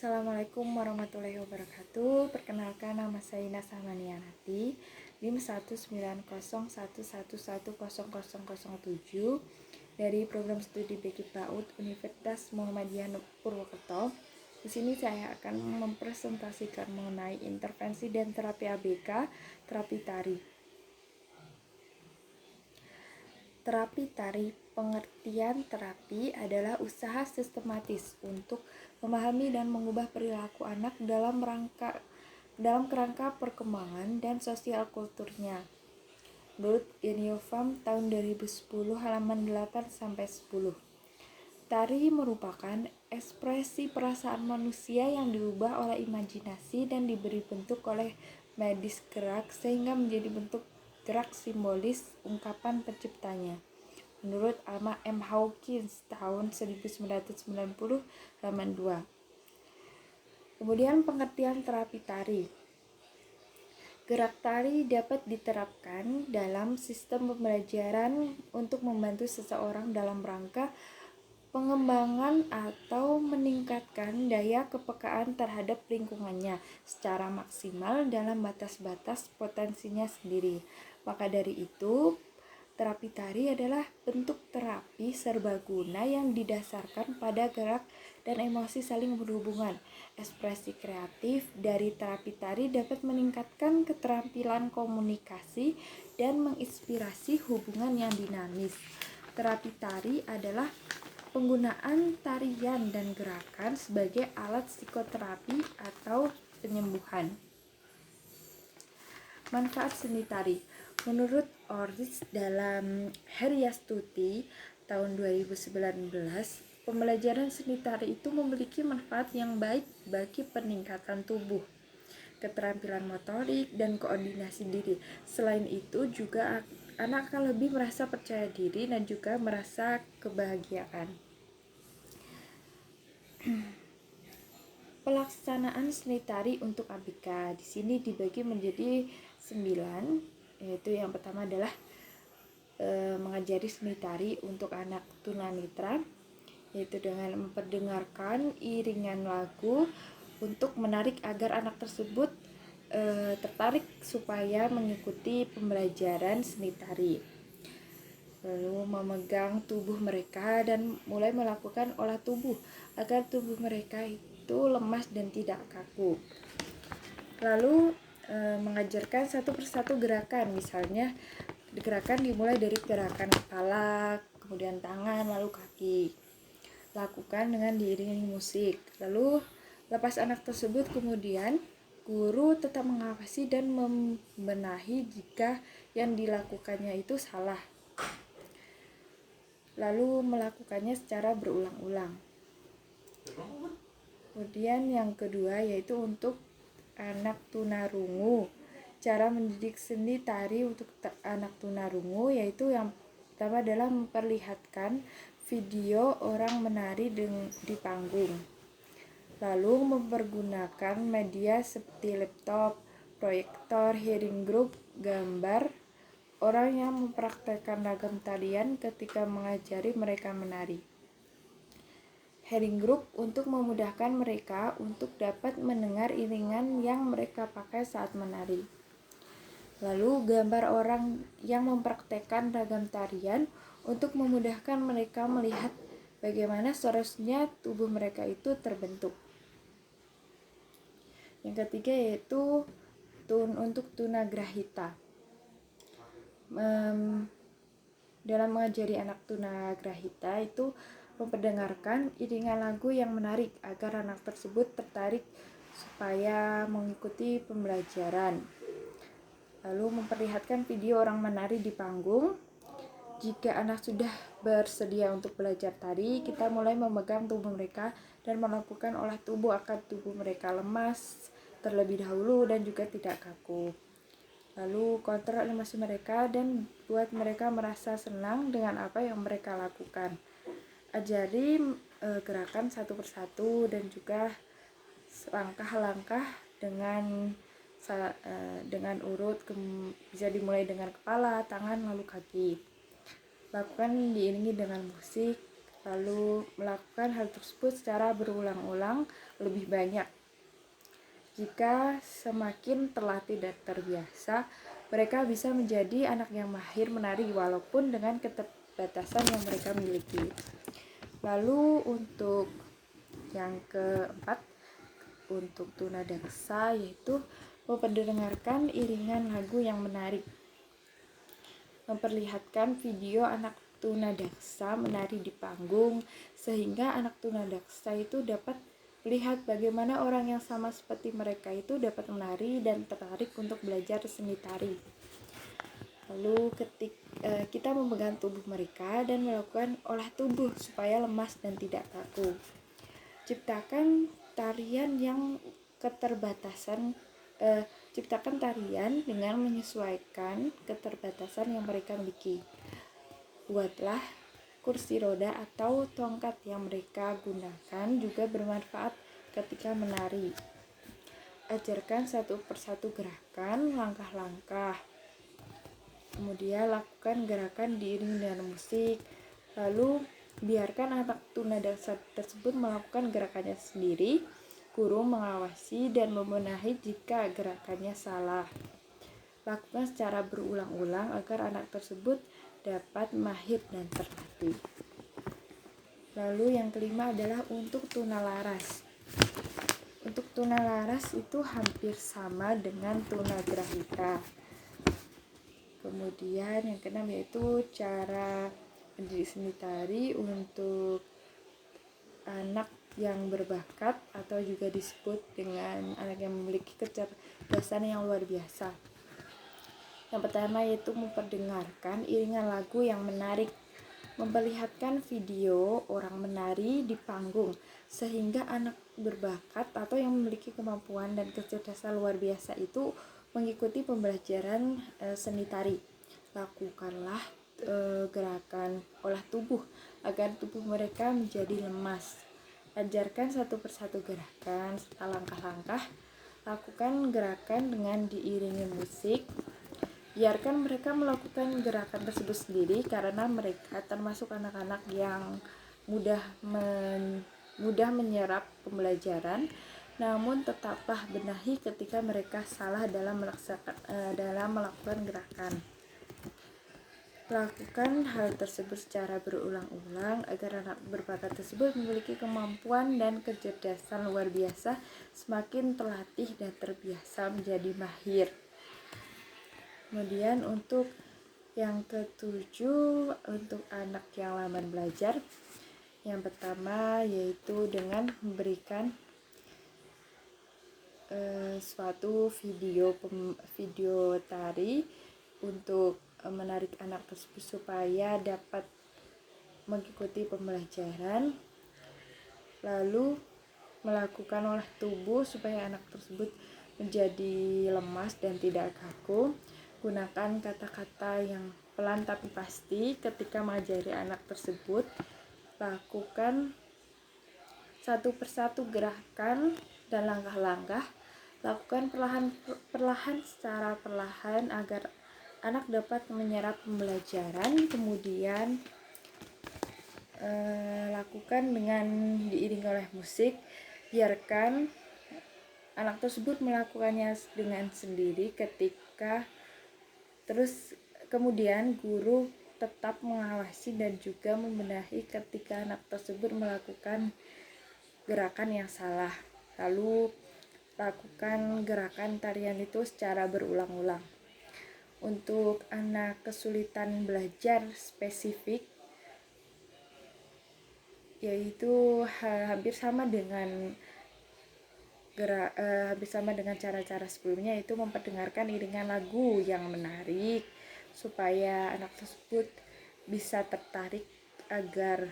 Assalamualaikum warahmatullahi wabarakatuh. Perkenalkan, nama saya Nasa Manianati, NIM 19011110007 dari program studi BK PAUD Universitas Muhammadiyah Purwokerto. Di sini saya akan mempresentasikan mengenai intervensi dan terapi ABK, terapi tari. Terapi tari, pengertian terapi adalah usaha sistematis untuk memahami dan mengubah perilaku anak dalam kerangka perkembangan dan sosial kulturnya. Menurut Iniofam tahun 2010 halaman 8-10. Tari merupakan ekspresi perasaan manusia yang diubah oleh imajinasi dan diberi bentuk oleh medis gerak sehingga menjadi bentuk gerak simbolis ungkapan penciptanya. Menurut Alma M. Hawkins tahun 1990 halaman 2. Kemudian pengertian terapi tari. Gerak tari dapat diterapkan dalam sistem pembelajaran untuk membantu seseorang dalam rangka pengembangan atau meningkatkan daya kepekaan terhadap lingkungannya secara maksimal dalam batas-batas potensinya sendiri. Maka dari itu, terapi tari adalah bentuk terapi serbaguna yang didasarkan pada gerak dan emosi saling berhubungan. Ekspresi kreatif dari terapi tari dapat meningkatkan keterampilan komunikasi dan menginspirasi hubungan yang dinamis. Terapi tari adalah penggunaan tarian dan gerakan sebagai alat psikoterapi atau penyembuhan. Manfaat seni tari. Menurut Ortiz dalam Heriastuti tahun 2019, pembelajaran seni tari itu memiliki manfaat yang baik bagi peningkatan tubuh, keterampilan motorik, dan koordinasi diri. Selain itu juga anak akan lebih merasa percaya diri dan juga merasa kebahagiaan. Pelaksanaan seni tari untuk ABK di sini dibagi menjadi 9, yaitu yang pertama adalah mengajari seni tari untuk anak tunanetra, yaitu dengan memperdengarkan iringan lagu untuk menarik agar anak tersebut tertarik supaya mengikuti pembelajaran seni tari. Lalu memegang tubuh mereka dan mulai melakukan olah tubuh agar tubuh mereka itu lemas dan tidak kaku. Lalu mengajarkan satu persatu gerakan, misalnya gerakan dimulai dari gerakan kepala, kemudian tangan, lalu kaki. Lakukan dengan diiringi musik. Lalu lepas anak tersebut, kemudian guru tetap mengawasi dan membenahi jika yang dilakukannya itu salah. Lalu melakukannya secara berulang-ulang. Kemudian yang kedua yaitu untuk anak tunarungu. Cara mendidik seni tari untuk anak tunarungu yaitu yang pertama adalah memperlihatkan video orang menari di panggung. Lalu mempergunakan media seperti laptop, proyektor, hearing group, gambar orang yang mempraktekkan ragam tarian ketika mengajari mereka menari. Hearing group untuk memudahkan mereka untuk dapat mendengar iringan yang mereka pakai saat menari. Lalu gambar orang yang mempraktekkan ragam tarian untuk memudahkan mereka melihat bagaimana seharusnya tubuh mereka itu terbentuk. Yang ketiga yaitu untuk tunagrahita. Dalam mengajari anak tunagrahita itu memperdengarkan iringan lagu yang menarik agar anak tersebut tertarik supaya mengikuti pembelajaran. Lalu memperlihatkan video orang menari di panggung. Jika anak sudah bersedia untuk belajar tari, kita mulai memegang tubuh mereka dan melakukan olah tubuh agar tubuh mereka lemas terlebih dahulu dan juga tidak kaku. Lalu kontrol emosi mereka dan buat mereka merasa senang dengan apa yang mereka lakukan. Ajari gerakan satu persatu dan juga langkah-langkah dengan urut, bisa dimulai dengan kepala, tangan, lalu kaki. Lakukan diiringi dengan musik lalu melakukan hal tersebut secara berulang-ulang lebih banyak. Jika semakin terlatih dan terbiasa, mereka bisa menjadi anak yang mahir menari walaupun dengan keterbatasan yang mereka miliki. Lalu untuk yang keempat, untuk tunadaksa, yaitu memperdengarkan iringan lagu yang menarik. Memperlihatkan video anak tunadaksa menari di panggung sehingga anak tunadaksa itu dapat melihat bagaimana orang yang sama seperti mereka itu dapat menari dan tertarik untuk belajar seni tari. Lalu kita memegang tubuh mereka dan melakukan olah tubuh supaya lemas dan tidak kaku. Ciptakan tarian dengan menyesuaikan keterbatasan yang mereka miliki. Buatlah kursi roda atau tongkat yang mereka gunakan juga bermanfaat ketika menari. Ajarkan satu persatu gerakan, langkah-langkah. Kemudian lakukan gerakan diiringi dengan musik. Lalu biarkan anak tunadaksa tersebut melakukan gerakannya sendiri. Guru mengawasi dan membenahi jika gerakannya salah. Lakukan secara berulang-ulang agar anak tersebut dapat mahir dan terlatih. Lalu yang kelima adalah untuk tunalaras. Untuk tunalaras itu hampir sama dengan tunagrahita. Kemudian yang keenam yaitu cara mendidik seni tari untuk anak yang berbakat atau juga disebut dengan anak yang memiliki kecerdasan yang luar biasa. Yang pertama yaitu memperdengarkan iringan lagu yang menarik, memperlihatkan video orang menari di panggung sehingga anak berbakat atau yang memiliki kemampuan dan kecerdasan luar biasa itu mengikuti pembelajaran seni tari. Lakukanlah gerakan olah tubuh agar tubuh mereka menjadi lemas. Ajarkan satu persatu gerakan serta langkah-langkah. Lakukan gerakan dengan diiringi musik. Biarkan mereka melakukan gerakan tersebut sendiri karena mereka termasuk anak-anak yang mudah menyerap pembelajaran. Namun tetaplah benahi ketika mereka salah dalam melakukan gerakan. Lakukan hal tersebut secara berulang-ulang agar anak berbakat tersebut memiliki kemampuan dan kecerdasan luar biasa, semakin terlatih dan terbiasa menjadi mahir. Kemudian untuk yang ketujuh, untuk anak yang lamban belajar, yang pertama yaitu dengan memberikan suatu video tari untuk menarik anak tersebut supaya dapat mengikuti pembelajaran. Lalu melakukan olah tubuh supaya anak tersebut menjadi lemas dan tidak kaku. Gunakan kata-kata yang pelan tapi pasti ketika mengajari anak tersebut. Lakukan satu persatu gerakan dan langkah-langkah. Lakukan perlahan secara perlahan agar anak dapat menyerap pembelajaran. Kemudian lakukan dengan diiringi oleh musik. Biarkan anak tersebut melakukannya dengan sendiri kemudian guru tetap mengawasi dan juga membenahi ketika anak tersebut melakukan gerakan yang salah. Lalu lakukan gerakan tarian itu secara berulang-ulang. Untuk anak kesulitan belajar spesifik, yaitu hampir sama dengan cara-cara sebelumnya, yaitu memperdengarkan iringan lagu yang menarik supaya anak tersebut bisa tertarik agar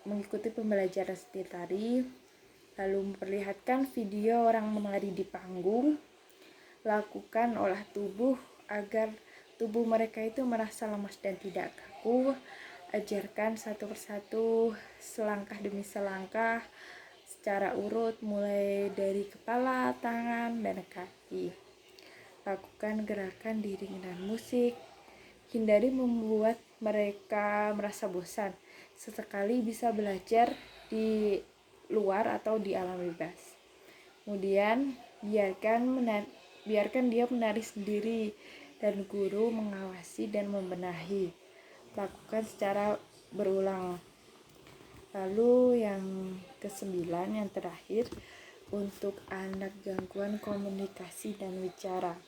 mengikuti pembelajaran seni tari. Lalu memperlihatkan video orang menari di panggung. Lakukan olah tubuh agar tubuh mereka itu merasa lemas dan tidak kaku. Ajarkan satu persatu selangkah demi selangkah secara urut mulai dari kepala, tangan, dan kaki. Lakukan gerakan diiringi dengan musik. Hindari membuat mereka merasa bosan. sesekali bisa belajar di luar atau di alam bebas. Kemudian biarkan dia menari sendiri dan guru mengawasi dan membenahi. Lakukan secara berulang. Lalu yang kesembilan, yang terakhir, untuk anak gangguan komunikasi dan bicara,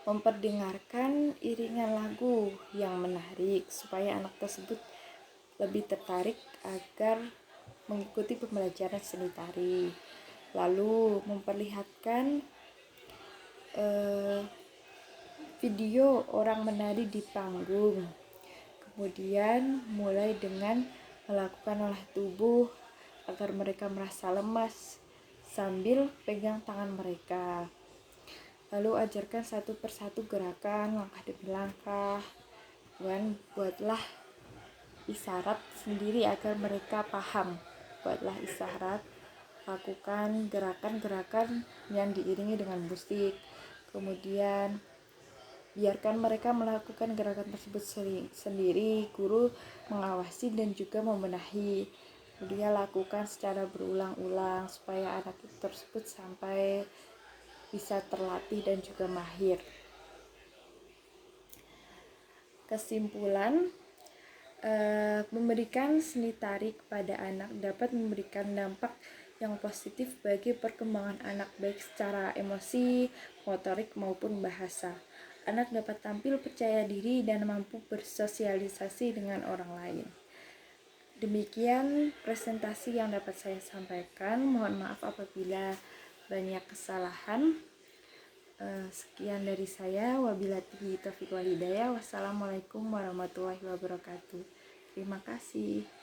memperdengarkan iringan lagu yang menarik supaya anak tersebut lebih tertarik agar mengikuti pembelajaran seni tari. Lalu memperlihatkan video orang menari di panggung. Kemudian mulai dengan melakukan olah tubuh agar mereka merasa lemas sambil pegang tangan mereka. Lalu ajarkan satu persatu gerakan langkah demi langkah, dan buatlah isyarat sendiri agar mereka paham. Buatlah isyarat, lakukan gerakan-gerakan yang diiringi dengan musik. Kemudian biarkan mereka melakukan gerakan tersebut sendiri, guru mengawasi dan juga membenahi. Kemudian lakukan secara berulang-ulang supaya anak tersebut sampai bisa terlatih dan juga mahir. Kesimpulan, memberikan seni tari kepada anak dapat memberikan dampak yang positif bagi perkembangan anak, baik secara emosi, motorik maupun bahasa. Anak dapat tampil percaya diri dan mampu bersosialisasi dengan orang lain. Demikian presentasi yang dapat saya sampaikan. Mohon maaf apabila banyak kesalahan. Sekian dari saya. Wabillahi taufiq wal hidayah. Wassalamualaikum warahmatullahi wabarakatuh. Terima kasih.